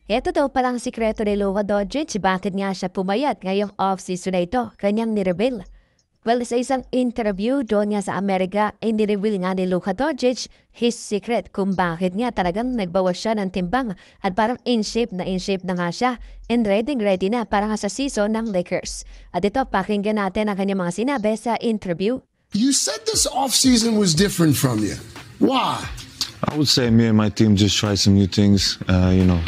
Ito daw palang sikreto ni Luka Doncic bakit nga siya pumayat ngayong off-season na ito, kanyang nireveal. Well, sa isang interview doon nga sa Amerika, ay nireveal nga ni Luka Doncic his secret kung bakit nga talagang nagbawas siya ng timbang at parang in shape na nga siya and ready na para nga sa season ng Lakers. At ito, pakinggan natin ang kanyang mga sinabi sa interview. You said this off-season was different from you. Why? I would say me and my team just try some new things,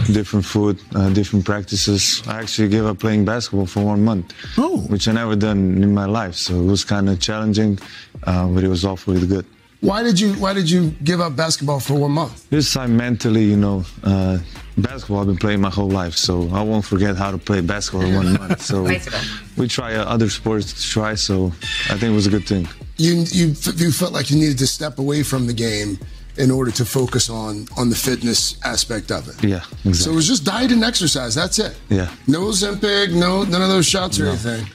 different food, different practices. I actually gave up playing basketball for 1 month, which I never done in my life. So it was kind of challenging, but it was all really good. Why did you give up basketball for 1 month? This time mentally, basketball I've been playing my whole life, so I won't forget how to play basketball in 1 month. So we try other sports to try, so I think it was a good thing. You felt like you needed to step away from the game in order to focus on the fitness aspect of it. Yeah, exactly. So it was just diet and exercise, that's it? Yeah. No Ozempic, none of those shots or anything?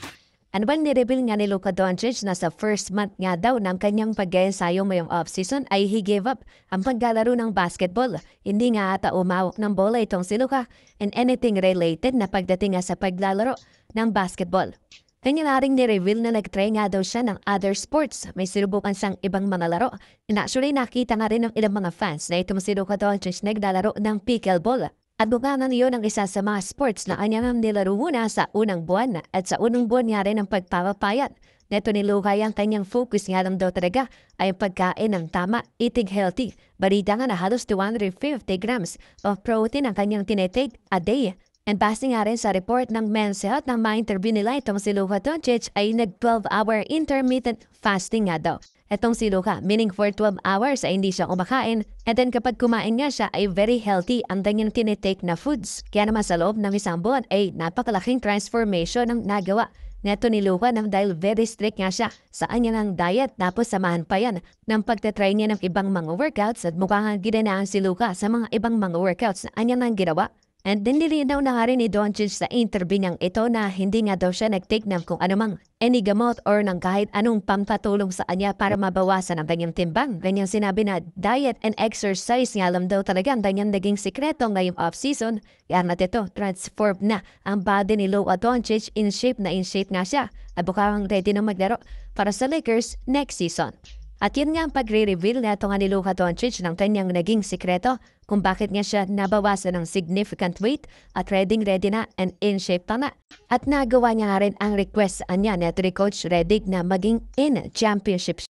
And when nireveal nga ni Luka Doncic na sa first month nga daw ng kanyang pag-ensayo ngayong off-season ay he gave up ang paglalaro ng basketball. Hindi nga ata umawak ng bola itong si Luka and anything related na pagdating nga sa paglalaro ng basketball. Kanya na rin ni-reveal na nag-try nga daw siya ng other sports. May sinubukan siyang ibang mga laro. And actually nakita nga rin ng ilang mga fans na itong si Luka Doncic naglalaro ng pickleball. At buka na niyon ang isa sa mga sports na kanyang nilaro muna sa unang buwan at sa unang buwan nga rin ang pagpapapayat. Neto ni Luka yung kanyang focus nga lang daw talaga ay ang pagkain ng tama, eating healthy. Balita nga na halos 250 grams of protein ang kanyang tinetake a day. And base nga rin sa report ng Men's Health ng mga interview nila itong si Luka Doncic ay nag-12-hour intermittent fasting nga daw. Itong si Luka, meaning for 12 hours ay hindi siya kumakain. And then kapag kumain nga siya ay very healthy ang kanyang tinitake na foods. Kaya naman sa loob ng isang buwan ay napakalaking transformation ang nagawa. Neto ni Luka nang dahil very strict nga siya sa kanyang diet tapos samahan pa yan ng pagtatry niya ng ibang mga workouts at mukhang ginanaan si Luka sa mga ibang mga workouts na kanyang ginawa. And then nilinaw na nga rin ni Doncic sa interview niyang ito na hindi nga daw siya nag-take ng kung anumang any gamot or ng kahit anong pampatulong sa kanya para mabawasan ang kanyang timbang. Ganyang sinabi na diet and exercise nga lang daw talaga ang kanyang naging sikreto ngayong off-season. Kaya na't ito, transform na ang body ni Luka Doncic, in shape nga siya. At bukang ready na maglaro para sa Lakers next season. At yun nga ang pagre-reveal na ito nga ni Luka Doncic ng kanyang naging sikreto kung bakit nga siya nabawasan ng significant weight at ready na and in shape pa na. At nagawa niya nga rin ang request niya na ito ni Coach Redick na maging in championship